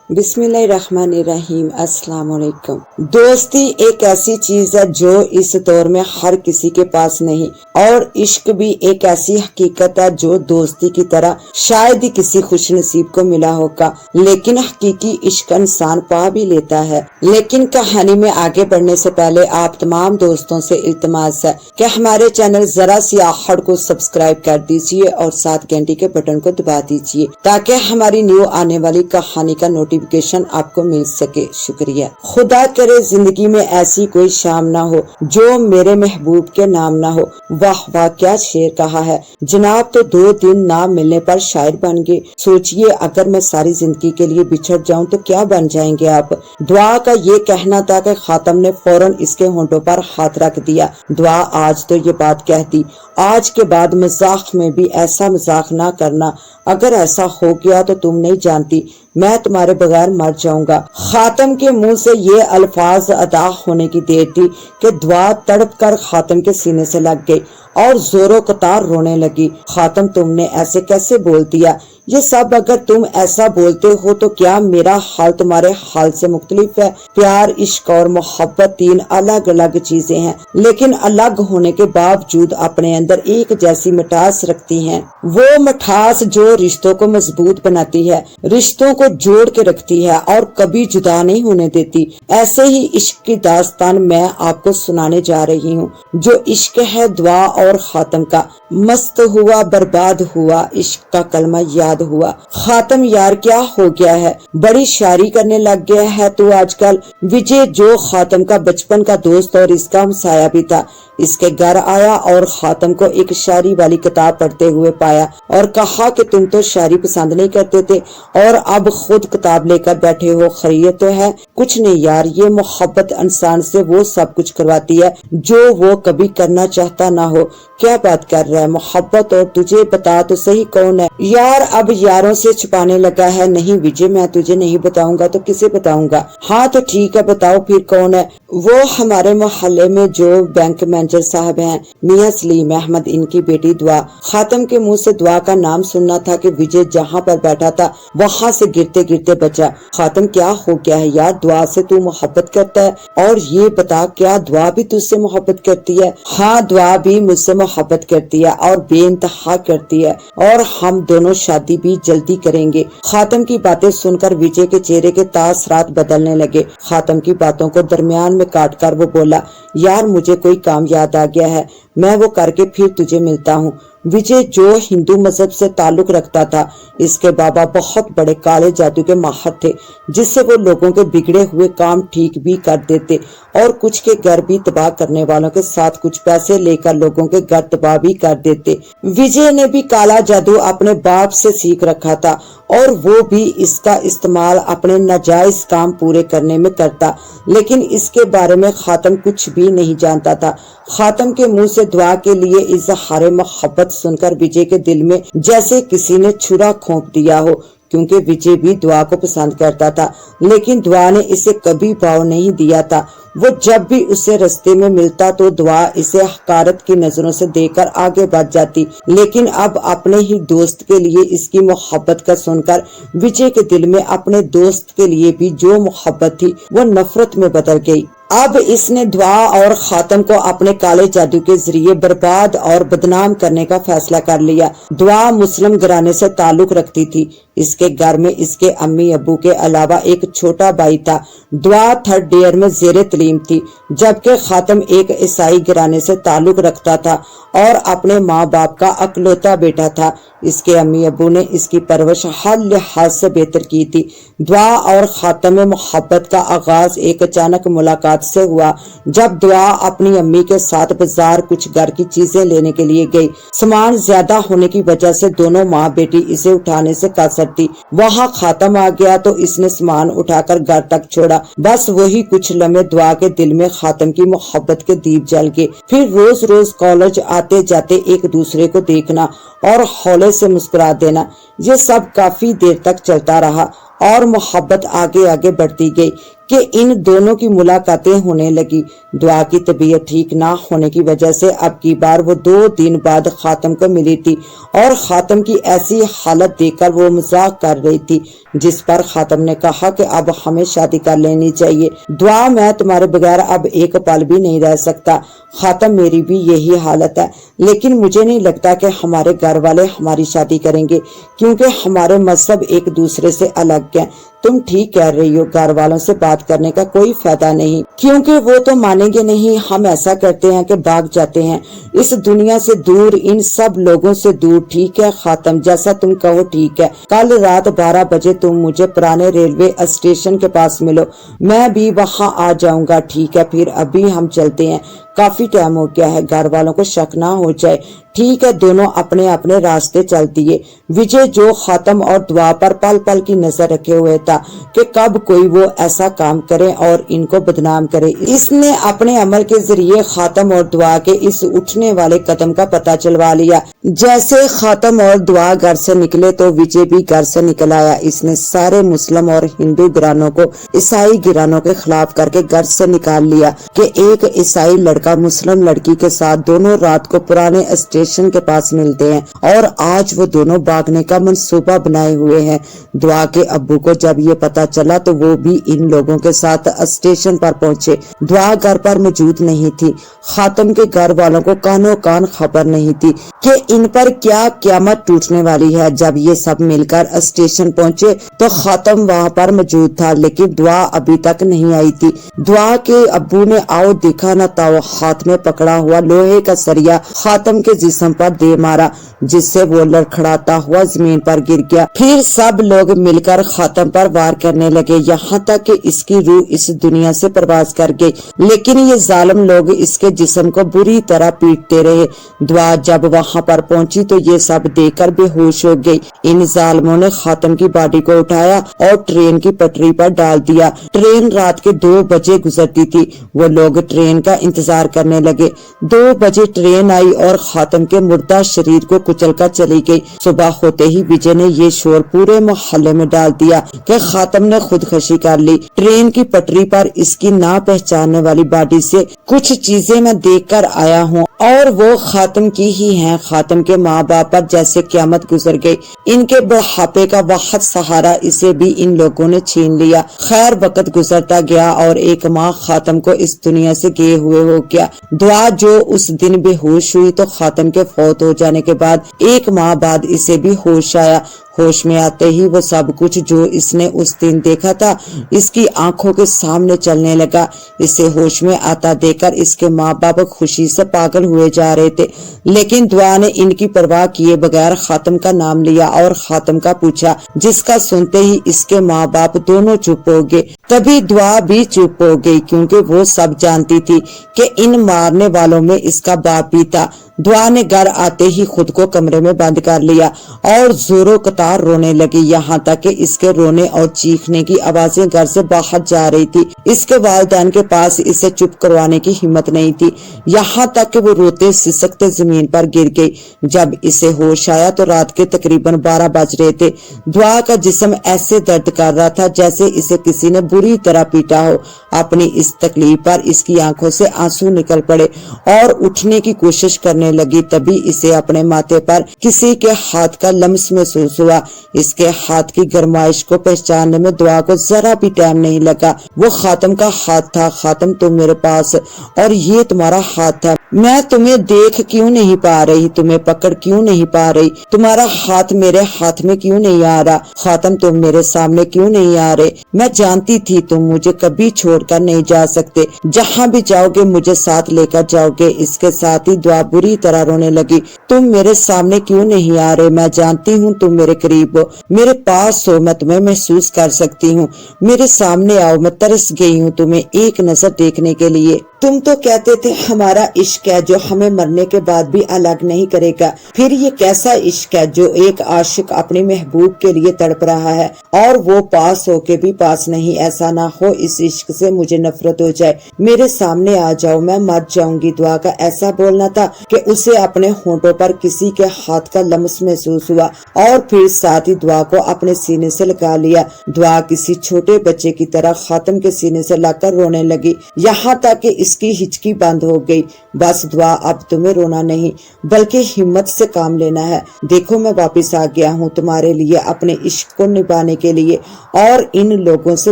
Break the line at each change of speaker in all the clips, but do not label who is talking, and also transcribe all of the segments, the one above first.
बिस्मिल्लाहिर्रहमानिर्रहीम। अस्सलाम वालेकुम। दोस्ती एक ऐसी चीज है जो इस दौर में हर किसी के पास नहीं, और इश्क भी एक ऐसी हकीकत है जो दोस्ती की तरह शायद ही किसी खुश नसीब को मिला होगा, लेकिन हकीकी इश्क इंसान पा भी लेता है। लेकिन कहानी में आगे बढ़ने से पहले आप तमाम दोस्तों से इल्तमास है कि हमारे चैनल जरा सी आहट को सब्सक्राइब कर दीजिए और साथ घंटी के बटन को दबा दीजिए ताकि हमारी न्यू आने वाली कहानी का नोटिफिकेशन आपको मिल सके। शुक्रिया। खुदा करे जिंदगी में ऐसी कोई शाम ना हो जो मेरे महबूब के नाम ना हो। वाह वाह, क्या शेर कहा है जनाब। तो 2 दिन ना मिलने पर शायर बन गए। सोचिए अगर मैं सारी जिंदगी के लिए बिछड़ जाऊं तो क्या बन जाएंगे आप। दुआ का ये कहना था कि खातम ने फौरन इसके होंठों पर हाथ रख दिया। दुआ आज तो ये बात कह दी, आज के बाद मजाक में भी ऐसा मजाक ना करना। अगर ऐसा हो गया तो तुम नहीं जानती मैं तुम्हारे बगैर मर जाऊंगा। खातम के मुंह से ये अल्फाज अदा होने की देर थी कि दुआ तड़प कर खातम के सीने से लग गई और जोरों कतार रोने लगी। खातम, तुमने ऐसे कैसे बोल दिया ये सब? अगर तुम ऐसा बोलते हो तो क्या मेरा हाल तुम्हारे हाल से मुख्तलिफ है? प्यार, इश्क और मोहब्बत 3 अलग अलग चीजें हैं, लेकिन अलग होने के बावजूद अपने अंदर एक जैसी मिठास रखती हैं। वो मिठास जो रिश्तों को मजबूत बनाती है, रिश्तों को जोड़ के रखती है और कभी जुदा नहीं होने देती। ऐसे ही इश्क की दास्तान मैं आपको सुनाने जा रही हूँ। जो इश्क है दुआ और खातम का। मस्त हुआ बर्बाद हुआ, इश्क का कलमा याद हुआ। खातम यार क्या हो गया है, बड़ी शायरी करने लग गया है तू आजकल। विजय जो खातम का बचपन का दोस्त और इसका हमसाया भी था, इसके घर आया और खातम को एक शायरी वाली किताब पढ़ते हुए पाया और कहा कि तुम तो शायरी पसंद नहीं करते थे और अब खुद किताब लेकर बैठे हो। खैरियत तो है? कुछ नहीं यार, ये मोहब्बत इंसान से वो सब कुछ करवाती है जो वो कभी करना चाहता ना हो। क्या बात कर रहा है मोहब्बत? और तुझे बता तो सही कौन है यार? अब यारों से छुपाने लगा है। नहीं विजय, मैं तुझे नहीं बताऊंगा तो किसे बताऊंगा? हाँ तो ठीक है, बताओ फिर कौन है? वो हमारे मोहल्ले में जो बैंक मैनेजर साहब हैं, मियां सलीम अहमद, इनकी बेटी दुआ। खातम के मुंह से दुआ का नाम सुनना था कि विजय जहाँ पर बैठा था वहाँ से गिरते गिरते बचा। खातम क्या हो गया है यार? दुआ से तू मोहब्बत करता है? और ये बता क्या दुआ भी तुझसे मोहब्बत करती है? हाँ, दुआ भी मुझसे मोहब्बत करती है और बेइंतहा करती है, और हम दोनों शादी भी जल्दी करेंगे। खातम की बातें सुनकर विजय के चेहरे के तासरात बदलने लगे। खातम की बातों को दरमियान में काटकर वो बोला, यार मुझे कोई काम याद आ गया है, मैं वो करके फिर तुझे मिलता हूँ। विजय जो हिंदू मजहब से ताल्लुक रखता था, इसके बाबा बहुत बड़े काले जादू के माहिर थे, जिससे वो लोगों के बिगड़े हुए काम ठीक भी कर देते और कुछ के घर भी तबाह करने वालों के साथ कुछ पैसे लेकर लोगों के घर तबाह भी कर देते। विजय ने भी काला जादू अपने बाप से सीख रखा था और वो भी इसका इस्तेमाल अपने नाजायज काम पूरे करने में करता, लेकिन इसके बारे में खातम कुछ भी नहीं जानता था। खातम के मुंह से दुआ के लिए इजहार मोहब्बत सुनकर विजय के दिल में जैसे किसी ने छुरा खोप दिया हो, क्योंकि विजय भी दुआ को पसंद करता था, लेकिन दुआ ने इसे कभी भाव नहीं दिया था। वो जब भी उसे रास्ते में मिलता तो दुआ इसे हकारत की नजरों से देखकर आगे बढ़ जाती, लेकिन अब अपने ही दोस्त के लिए इसकी मोहब्बत का सुनकर विजय के दिल में अपने दोस्त के लिए भी जो मोहब्बत थी वो नफरत में बदल गई। अब इसने दुआ और खातम को अपने काले जादू के जरिए बर्बाद और बदनाम करने का फैसला कर लिया। दुआ मुस्लिम घराने से ताल्लुक रखती थी। इसके घर में इसके अम्मी अब्बू के अलावा एक छोटा भाई था। दुआ 3rd ईयर में ज़ेरे तलीम थी, जबकि खातम एक ईसाई घराने से ताल्लुक रखता था और अपने माँ बाप का अकलौता बेटा था। इसके अम्मी अब्बू ने इसकी परवरिश हर लिहाज से बेहतर की थी। दुआ और खातम में मोहब्बत का आगाज एक अचानक मुलाकात से हुआ, जब दुआ अपनी अम्मी के साथ बाजार कुछ घर की चीजें लेने के लिए गई। सामान ज्यादा होने की वजह से दोनों माँ बेटी इसे उठाने से कासर थी। वहाँ खातम आ गया तो इसने सामान उठाकर घर तक छोड़ा। बस वही कुछ लम्हे दुआ के दिल में खातम की मोहब्बत के दीप जल गए। फिर रोज रोज कॉलेज आते जाते एक दूसरे को देखना और हौले से मुस्कुरा देना, ये सब काफी देर तक चलता रहा और मोहब्बत आगे आगे बढ़ती गई। کہ ان دونوں کی ملاقاتیں ہونے لگی۔ دعا کی طبیعت ٹھیک نہ ہونے کی وجہ سے اب کی بار وہ 2 دن بعد خاتم کو ملی تھی اور خاتم کی ایسی حالت دیکھ کر وہ مذاق کر رہی تھی، جس پر خاتم نے کہا کہ اب ہمیں شادی کر لینی چاہیے۔ دعا میں تمہارے بغیر اب ایک پل بھی نہیں رہ سکتا۔ خاتم میری بھی یہی حالت ہے، لیکن مجھے نہیں لگتا کہ ہمارے گھر والے ہماری شادی کریں گے، کیونکہ ہمارے مذہب ایک دوسرے سے الگ ہیں۔ تم ٹھیک کہہ رہی ہو، گھر والوں سے بات کرنے کا کوئی فائدہ نہیں، کیونکہ وہ تو مانیں گے نہیں۔ ہم ایسا کرتے ہیں کہ بھاگ جاتے ہیں اس دنیا سے دور، ان سب لوگوں سے دور۔ ٹھیک ہے خاتم، جیسا تم کہو ٹھیک ہے۔ کل رات 12 بجے تم مجھے پرانے ریلوے اسٹیشن کے پاس ملو، میں بھی وہاں آ جاؤں گا۔ ٹھیک ہے، پھر ابھی ہم چلتے ہیں، کافی ٹائم ہو گیا ہے، گھر والوں کو شک نہ ہو جائے۔ ٹھیک ہے، دونوں اپنے اپنے راستے چل دیے۔ وجے جو خاتم اور دعا پر پل پل کی نظر رکھے ہوئے تھا کہ کب کوئی وہ ایسا کام کرے اور ان کو بدنام کرے، اس نے اپنے عمل کے ذریعے خاتم اور دعا کے اس اٹھنے والے قدم کا پتہ چلوا لیا۔ جیسے خاتم اور دعا گھر سے نکلے تو وجے بھی گھر سے نکل آیا۔ اس نے سارے مسلم اور ہندو گھرانوں کو عیسائی گھرانوں کے خلاف کر کے گھر سے نکال لیا کہ ایک عیسائی لڑکا مسلم لڑکی کے ساتھ دونوں رات کو پرانے اسٹیشن کے پاس ملتے ہیں اور آج وہ دونوں بھاگنے کا منصوبہ بنائے ہوئے ہیں۔ دعا کے ابو کو جب یہ پتا چلا تو وہ بھی ان لوگوں کے ساتھ اسٹیشن پر پہنچے۔ دعا گھر پر موجود نہیں تھی۔ خاتم کے گھر والوں کو کانوں کان خبر نہیں تھی کہ ان پر کیا قیامت ٹوٹنے والی ہے۔ جب یہ سب مل کر اسٹیشن پہنچے تو خاتم وہاں پر موجود تھا، لیکن دعا ابھی تک نہیں آئی تھی۔ دعا کے ابو نے آؤ دیکھا نہ تاؤ ہاتھ میں پکڑا ہوا لوہے کا سریا خاتم کے جسم پر دے مارا، جس سے وہ لڑکھڑاتا ہوا زمین پر گر گیا۔ پھر سب لوگ مل کر خاتم پر وار کرنے لگے، یہاں تک کہ اس کی روح اس دنیا سے پرواز کر گئی، لیکن یہ ظالم لوگ اس کے جسم کو بری طرح پیٹتے رہے۔ دعا جب وہاں پر پہنچی تو یہ سب دیکھ کر بے ہوش ہو گئی۔ ان ظالموں نے خاتم کی باڈی کو اٹھایا اور ٹرین کی پٹری پر ڈال دیا۔ ٹرین رات کے 2 بجے گزرتی تھی۔ وہ لوگ ٹرین کا انتظار کرنے لگے۔ 2 بجے ٹرین آئی اور خاتم کے مردہ شریر کو کچل کر چلی گئی۔ صبح ہوتے ہی وجے نے یہ شور پورے محلے میں ڈال دیا کہ خاتم نے خودکشی کر لی۔ ٹرین کی پٹری پر اس کی نہ پہچاننے والی باڈی سے کچھ چیزیں میں دیکھ کر آیا ہوں اور وہ خاتم کی ہی ہیں۔ خاتم کے ماں باپ پر جیسے قیامت گزر گئی۔ ان کے بڑھاپے کا واحد سہارا اسے بھی ان لوگوں نے چھین لیا۔ خیر وقت گزرتا گیا اور ایک ماہ خاتم کو اس دنیا سے گئے ہوئے ہو گیا۔ دعا جو اس دن بے ہوش ہوئی تو خاتم کے فوت ہو جانے کے بعد 1 ماہ بعد اسے بھی ہوش آیا۔ ہوش میں آتے ہی وہ سب کچھ جو اس نے اس دن دیکھا تھا اس کی آنکھوں کے سامنے چلنے لگا۔ اسے ہوش میں آتا دیکھ کر اس کے ماں باپ خوشی سے پاگل ہوئے جا رہے تھے، لیکن دعا نے ان کی پرواہ کیے بغیر خاتم کا نام لیا اور خاتم کا پوچھا، جس کا سنتے ہی اس کے ماں باپ دونوں چپ ہو گئے۔ تبھی دعا بھی چپ ہو گئی، کیونکہ وہ سب جانتی تھی کہ ان مارنے والوں میں اس کا باپ بھی تھا۔ دعا نے گھر آتے ہی خود کو کمرے میں بند کر لیا اور زوروں قطار رونے لگی، یہاں تک کہ اس کے رونے اور چیخنے کی آوازیں گھر سے باہر جا رہی تھی۔ اس کے والدین کے پاس اسے چپ کروانے کی ہمت نہیں تھی، یہاں تک کہ وہ روتے سسکتے زمین پر گر گئی۔ جب اسے ہوش آیا تو رات کے تقریباً 12 بج رہے تھے۔ دعا کا جسم ایسے درد کر رہا تھا جیسے اسے کسی نے بری طرح پیٹا ہو۔ اپنی اس تکلیف پر اس کی آنکھوں سے آنسو نکل پڑے اور اٹھنے کی کوشش کرنے لگی۔ تبھی اسے اپنے ماتھے پر کسی کے ہاتھ کا لمس محسوس ہوا۔ اس کے ہاتھ کی گرمائش کو پہچاننے میں دعا کو ذرا بھی ٹائم نہیں لگا۔ وہ خاتم کا ہاتھ تھا۔ خاتم تم میرے پاس اور یہ تمہارا ہاتھ ہے، میں تمہیں دیکھ کیوں نہیں پا رہی، تمہیں پکڑ کیوں نہیں پا رہی، تمہارا ہاتھ میرے ہاتھ میں کیوں نہیں آ رہا، خاتم تم میرے سامنے کیوں نہیں آ رہے۔ میں جانتی تھی تم مجھے کبھی چھوڑ کر نہیں جا سکتے، جہاں بھی جاؤ گے مجھے ساتھ لے کر جاؤ گے۔ اس کے ساتھ ہی دعا بری طرح رونے لگی۔ تم میرے سامنے کیوں نہیں آ رہے، میں جانتی ہوں تم میرے قریب ہو، میرے پاس ہو، میں تمہیں محسوس کر سکتی ہوں، میرے سامنے آؤ، میں ترس گئی ہوں تمہیں ایک نظر دیکھنے کے لیے۔ तुम तो कहते थे हमारा इश्क है जो हमें मरने के बाद भी अलग नहीं करेगा, फिर ये कैसा इश्क है जो एक आशिक अपनी महबूब के लिए तड़प रहा है और वो पास होके भी पास नहीं। ऐसा ना हो इस इश्क से मुझे नफरत हो जाए, मेरे सामने आ जाओ, मैं मर जाऊंगी। दुआ का ऐसा बोलना था कि उसे अपने होंठों पर किसी के हाथ का लम्स महसूस हुआ और फिर साथ ही दुआ को अपने सीने से लगा लिया। दुआ किसी छोटे बच्चे की तरह खातम के सीने से लगकर रोने लगी, यहाँ तक कि इसकी हिचकी बंद हो गई। बस दुआ, अब तुम्हें रोना नहीं बल्कि हिम्मत से काम लेना है। देखो मैं वापस आ गया हूँ तुम्हारे लिए, अपने इश्क को निभाने के लिए और इन लोगों से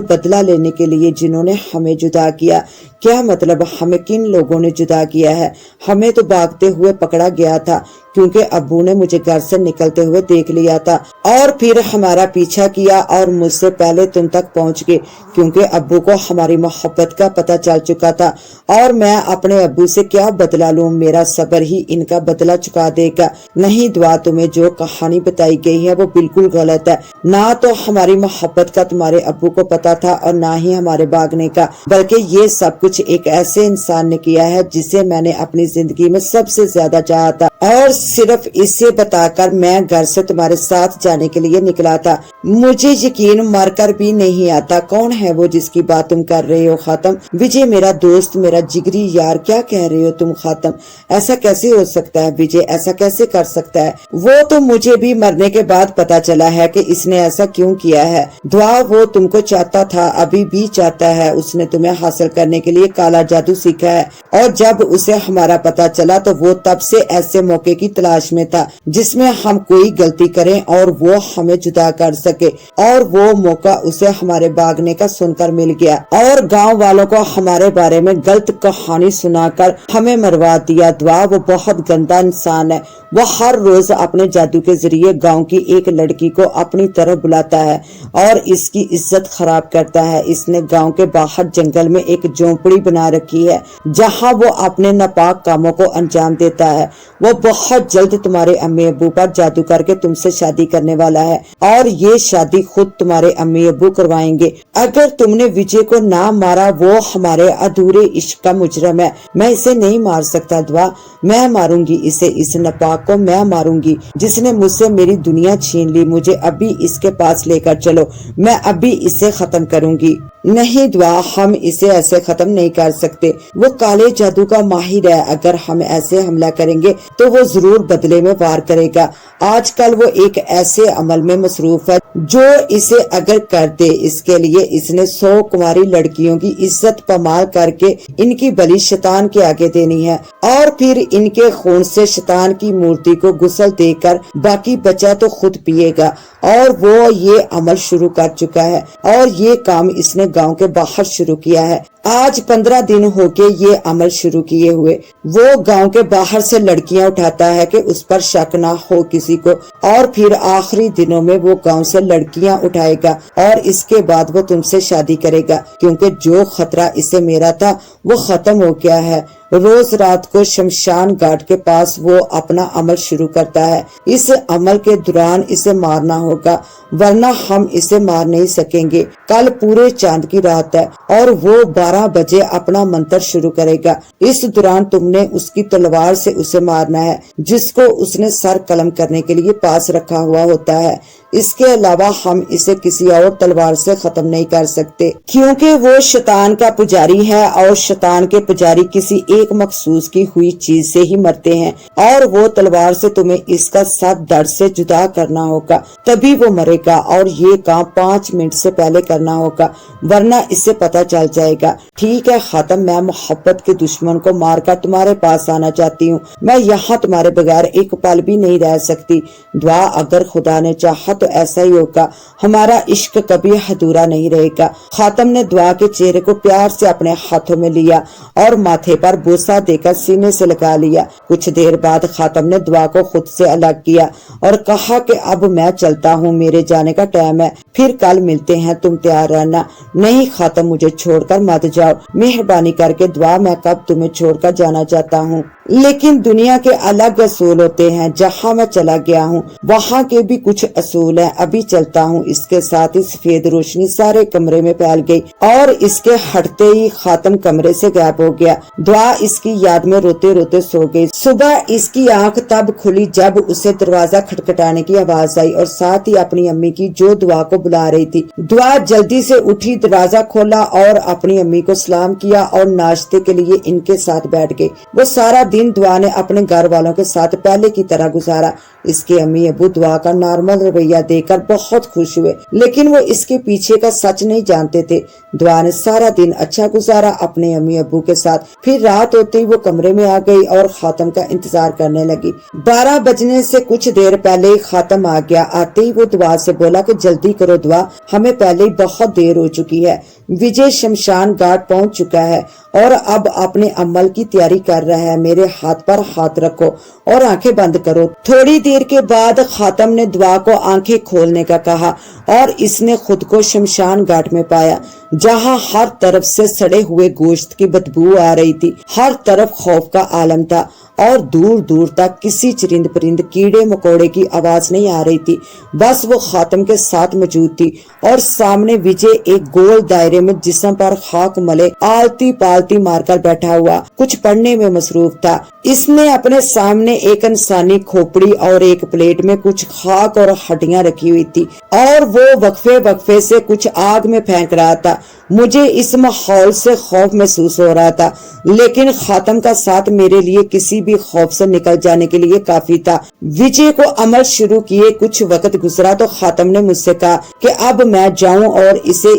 बदला लेने के लिए जिन्होंने हमें जुदा किया। क्या मतलब, हमें किन लोगों ने जुदा किया है? हमें तो भागते हुए पकड़ा गया था क्योंकि अब्बू ने मुझे घर से निकलते हुए देख लिया था और फिर हमारा पीछा किया और मुझसे पहले तुम तक पहुंच गए क्योंकि अब्बू को हमारी मोहब्बत का पता चल चुका था और मैं अपने अब्बू से क्या बदला लूं? मेरा सब्र ही इनका बदला चुका देगा। नहीं दुआ, तुम्हें जो कहानी बताई गई है वो बिल्कुल गलत है। ना तो हमारी मोहब्बत का तुम्हारे अब्बू को पता था और ना ही हमारे भागने का, बल्कि ये सब कुछ एक ऐसे इंसान ने किया है जिसे मैंने अपनी जिंदगी में सबसे ज्यादा चाहा था और सिर्फ इसे बताकर मैं घर से तुम्हारे साथ जाने के लिए निकला था। मुझे यकीन मरकर भी नहीं आता। कौन है वो जिसकी बात तुम कर रहे हो खातम? विजय मेरा दोस्त, मेरा जिगरी यार। क्या कह रहे हो तुम खातम? ऐसा कैसे हो सकता है विजय? ऐसा कैसे कर सकता है? वो तो मुझे भी मरने के बाद पता चला है कि इसने ऐसा क्यों किया है। दुआ वो तुमको चाहता था, अभी भी चाहता है। उसने तुम्हें हासिल करने के लिए काला जादू सीखा है और जब उसे हमारा पता चला तो वो तब से ऐसे मौके की तलाश में था जिसमें हम कोई गलती करें और वो हमें जुदा कर सके और वो मौका उसे हमारे भागने का सुनकर मिल गया और गांव वालों को हमारे बारे में गलत कहानी सुनाकर हमें मरवा दिया। दुआ वो बहुत गंदा इंसान है। वो हर रोज अपने जादू के जरिए गांव की एक लड़की को अपनी तरफ बुलाता है और इसकी इज्जत खराब करता है। इसने गांव के बाहर जंगल में एक झोंपड़ी बना रखी है जहां वो अपने नापाक कामों को अंजाम देता है। वो बहुत जल्द तुम्हारे अम्मी अब्बू पर जादू करके तुमसे शादी करने वाला है और ये शादी खुद तुम्हारे अम्मी अब्बू करवाएंगे। अगर तुमने विजय को ना मारा, वो हमारे अधूरे इश्क का मुजरम है। मैं इसे नहीं मार सकता दुआ, मैं मारूंगी इसे, इस नापाक को मैं मारूंगी जिसने मुझसे मेरी दुनिया छीन ली। मुझे अभी इसके पास लेकर चलो, मैं अभी इसे खत्म करूंगी। नहीं दुआ, हम इसे ऐसे खत्म नहीं कर सकते। वो काले जादू का माहिर है। अगर हम ऐसे हमला करेंगे तो वो जरूर बदले में वार करेगा। आजकल वो एक ऐसे अमल में मसरूफ है जो इसे अगर कर दे, इसके लिए इसने 100 कुमारी लड़कियों की इज्जत पमाल करके इनकी बलि शैतान के आगे देनी है और फिर इनके खून से शैतान की मूर्ति को गुस्ल देकर बाकी बचा तो खुद पिएगा। और वो ये अमल शुरू कर चुका है और ये काम इसने गांव के बाहर शुरू किया है। आज 15 दिन हो गए ये अमल शुरू किए हुए। वो गांव के बाहर से लड़कियां उठाता है कि उस पर शक ना हो किसी को और फिर आखिरी दिनों में वो गांव से लड़कियां उठाएगा और इसके बाद वो तुमसे शादी करेगा क्योंकि जो खतरा इसे मेरा था वो खत्म हो गया है। रोज रात को शमशान घाट के पास वो अपना अमल शुरू करता है। इस अमल के दौरान इसे मारना होगा वरना हम इसे मार नहीं सकेंगे। कल पूरे चांद की रात है और वो 12 बजे अपना मंत्र शुरू करेगा। इस दौरान तुमने उसकी तलवार से उसे मारना है जिसको उसने सर कलम करने के लिए पास रखा हुआ होता है। इसके अलावा हम इसे किसी और तलवार से खत्म नहीं कर सकते क्योंकि वो शैतान का पुजारी है और शैतान के पुजारी किसी एक मखसूस की हुई चीज से ही मरते हैं और वो तलवार से तुम्हें इसका सर दर्द से जुदा करना होगा तभी वो मरेगा और ये काम 5 मिनट से पहले करना होगा वरना इससे पता चल जाएगा। ठीक है खातम, मैं मोहब्बत के दुश्मन को मारकर तुम्हारे पास आना चाहती हूँ। मैं यहाँ तुम्हारे बगैर एक पल भी नहीं रह सकती। दुआ, अगर खुदा ने चाहा तो ऐसा ही होगा। हमारा इश्क कभी अधूरा नहीं रहेगा। खातम ने दुआ के चेहरे को प्यार से अपने हाथों में लिया और माथे पर बोसा देकर सीने से लगा लिया। कुछ देर बाद खातम ने दुआ को खुद से अलग किया और कहा कि अब मैं चलता हूँ, मेरे जाने का टाइम है, फिर कल मिलते हैं, तुम तैयार रहना। नहीं खातम, मुझे छोड़कर मत जाओ, मेहरबानी करके दुआ, मैं कब तुम्हें छोड़कर जाना चाहता हूँ। لیکن دنیا کے الگ اصول ہوتے ہیں، جہاں میں چلا گیا ہوں وہاں کے بھی کچھ اصول ہیں، ابھی چلتا ہوں۔ اس کے ساتھ ہی سفید روشنی سارے کمرے میں پھیل گئی اور اس کے ہٹتے ہی خاتم کمرے سے غائب ہو گیا۔ دعا اس کی یاد میں روتے روتے سو گئی۔ صبح اس کی آنکھ تب کھلی جب اسے دروازہ کھٹکھٹانے کی آواز آئی اور ساتھ ہی اپنی امی کی، جو دعا کو بلا رہی تھی۔ دعا جلدی سے اٹھی، دروازہ کھولا اور اپنی امی کو سلام کیا اور ناشتے کے لیے ان کے ساتھ بیٹھ گئی۔ وہ سارا دن دعا نے اپنے گھر والوں کے ساتھ پہلے کی طرح گزارا۔ اس کے امی ابو دعا کا نارمل رویہ دیکھ کر بہت خوش ہوئے، لیکن وہ اس کے پیچھے کا سچ نہیں جانتے تھے۔ دعا نے سارا دن اچھا گزارا اپنے امی ابو کے ساتھ۔ پھر رات ہوتے ہی وہ کمرے میں آ گئی اور خاتم کا انتظار کرنے لگی۔ 12 بجنے سے کچھ دیر پہلے ہی خاتم آ گیا۔ آتے ہی وہ دعا سے بولا کہ جلدی کرو دعا، ہمیں پہلے ہی بہت دیر ہو چکی ہے۔ وجے شمشان گھاٹ پہنچ چکا ہے اور اب اپنے عمل کی تیاری کر رہا ہے۔ میرے ہاتھ پر ہاتھ رکھو اور آنکھیں بند کرو۔ تھوڑی دیر کے بعد خاتم نے دعا کو آنکھیں کھولنے کا کہا اور اس نے خود کو شمشان گھاٹ میں پایا، جہاں ہر طرف سے سڑے ہوئے گوشت کی بدبو آ رہی تھی۔ ہر طرف خوف کا عالم تھا اور دور دور تک کسی چرند پرند کیڑے مکوڑے کی آواز نہیں آ رہی تھی۔ بس وہ خاتم کے ساتھ موجود تھی اور سامنے وجے ایک گول دائرے میں جسم پر خاک ملے آلتی پالتی مار کر بیٹھا ہوا کچھ پڑھنے میں مصروف تھا۔ اس نے اپنے سامنے ایک انسانی کھوپڑی اور ایک پلیٹ میں کچھ خاک اور ہڈیاں رکھی ہوئی تھی اور وہ وقفے وقفے سے کچھ آگ میں پھینک رہا تھا۔ مجھے اس ماحول سے خوف محسوس ہو رہا تھا، لیکن خاتم کا ساتھ میرے لیے کسی بھی خوف سے نکل جانے کے لیے کافی تھا۔ وجے کو عمل شروع کیے کچھ وقت گزرا تو خاتم نے مجھ سے کہا کہ اب میں جاؤں اور اسے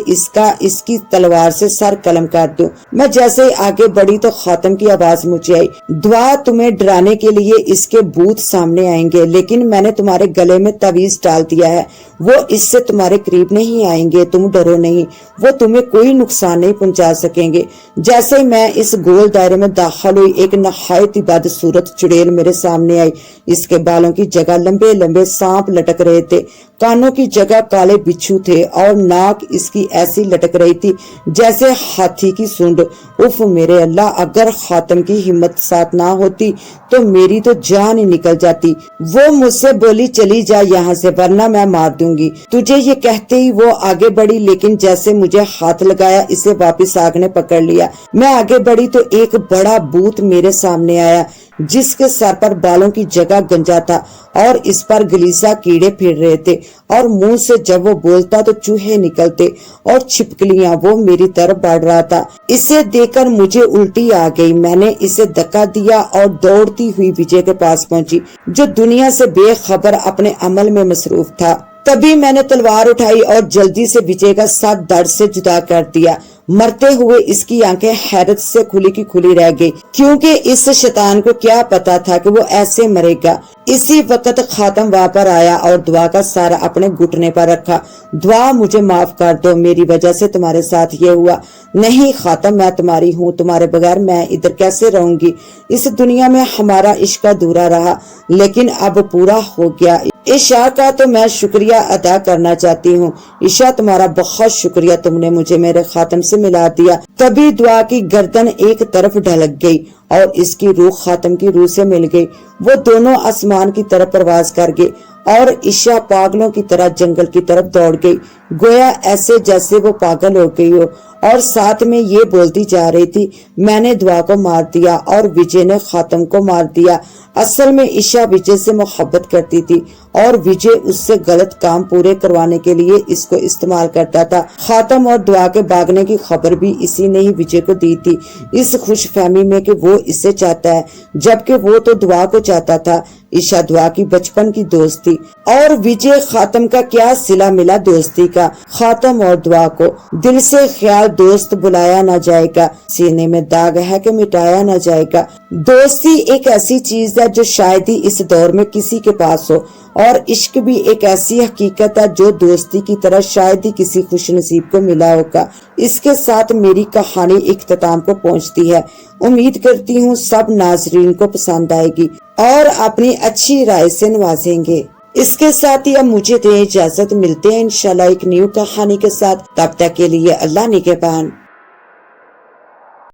اس کی تلوار سے سر قلم کر دوں۔ میں جیسے ہی آگے بڑھی تو خاتم کی آواز مجھے آئی، دعا تمہیں ڈرانے کے لیے اس کے بھوت سامنے آئیں گے، لیکن میں نے تمہارے گلے میں تعویذ ڈال دیا ہے، وہ اس سے تمہارے قریب نہیں آئیں گے، تم ڈرو نہیں، وہ تمہیں کوئی نقصان نہیں پہنچا سکیں گے۔ جیسے میں اس گول دائرے میں داخل ہوئی، ایک نہایت بدصورت چڑیل میرے سامنے آئی۔ اس کے بالوں کی جگہ لمبے لمبے سانپ لٹک رہے تھے، کانوں کی جگہ کالے بچھو تھے اور ناک اس کی ایسی لٹک رہی تھی جیسے ہاتھی کی سونڈ۔ اف میرے اللہ، اگر خاتم کی ہمت ساتھ نہ ہوتی تو میری تو جان ہی نکل جاتی۔ وہ مجھ سے بولی چلی جا یہاں سے ورنہ میں مار دوں گی تجھے۔ یہ کہتے ہی وہ آگے بڑھی، لیکن جیسے مجھے ہاتھ لگایا اسے واپس آگ نے پکڑ لیا۔ میں آگے بڑھی تو ایک بڑا بھوت میرے سامنے آیا جس کے سر پر بالوں کی جگہ گنجا تھا اور اس پر گلیسا کیڑے پھر رہے تھے اور منہ سے جب وہ بولتا تو چوہے نکلتے اور چھپکلیاں۔ وہ میری طرف بڑھ رہا تھا۔ اسے دیکھ کر مجھے الٹی آ گئی۔ میں نے اسے دھکا دیا اور دوڑتی ہوئی وجے کے پاس پہنچی، جو دنیا سے بے خبر اپنے عمل میں مصروف تھا۔ تبھی میں نے تلوار اٹھائی اور جلدی سے وجے کا ساتھ دڑ سے جدا کر دیا۔ مرتے ہوئے اس کی آنکھیں حیرت سے کھلی کی کھلی رہ گئی، کیونکہ اس شیطان کو کیا پتا تھا کہ وہ ایسے مرے گا۔ اسی وقت خاتم وہاں پر آیا اور دعا کا سارا اپنے گھٹنے پر رکھا۔ دعا مجھے معاف کر دو، میری وجہ سے تمہارے ساتھ یہ ہوا۔ نہیں خاتم، میں تمہاری ہوں، تمہارے بغیر میں ادھر کیسے رہوں گی؟ اس دنیا میں ہمارا عشق ادھورا رہا لیکن اب پورا ہو گیا۔ عشاء کا تو میں شکریہ ادا کرنا چاہتی ہوں۔ عشاء تمہارا بہت شکریہ، تم نے مجھے میرے خاتم سے ملا دیا۔ تبھی دعا کی گردن ایک طرف ڈھلک گئی اور اس کی روح خاتم کی روح سے مل گئی۔ وہ دونوں آسمان کی طرف پرواز کر گئے اور عشاء پاگلوں کی طرح جنگل کی طرف دوڑ گئی، گویا ایسے جیسے وہ پاگل ہو گئی ہو، اور ساتھ میں یہ بولتی جا رہی تھی، میں نے دعا کو مار دیا اور وجے نے خاتم کو مار دیا۔ اصل میں عشاء وجے سے محبت کرتی تھی اور وجے اس سے غلط کام پورے کروانے کے لیے اس کو استعمال کرتا تھا۔ خاتم اور دعا کے بھاگنے کی خبر بھی اسی نے ہی وجے کو دی تھی، اس خوش فہمی میں کہ وہ اسے چاہتا ہے، جبکہ وہ تو دعا کو چاہتا تھا۔ عشاء دعا کی بچپن کی دوست تھی اور وجے خاتم کا کیا صلہ ملا دوستی کا۔ خاتم اور دعا کو دل سے خیال دوست بلایا نہ جائے گا، سینے میں داغ ہے کہ مٹایا نہ جائے گا۔ دوستی ایک ایسی چیز ہے جو شاید ہی اس دور میں کسی کے پاس ہو، اور عشق بھی ایک ایسی حقیقت ہے جو دوستی کی طرح شاید ہی کسی خوش نصیب کو ملا ہوگا۔ اس کے ساتھ میری کہانی اختتام کو پہنچتی ہے۔ امید کرتی ہوں سب ناظرین کو پسند آئے گی اور اپنی اچھی رائے سے نوازیں گے۔ اس کے ساتھ ہی اب مجھے دیں اجازت، ملتے ہیں انشاءاللہ ایک نیو کہانی کے ساتھ، تب تک کے لیے اللہ نگہبان۔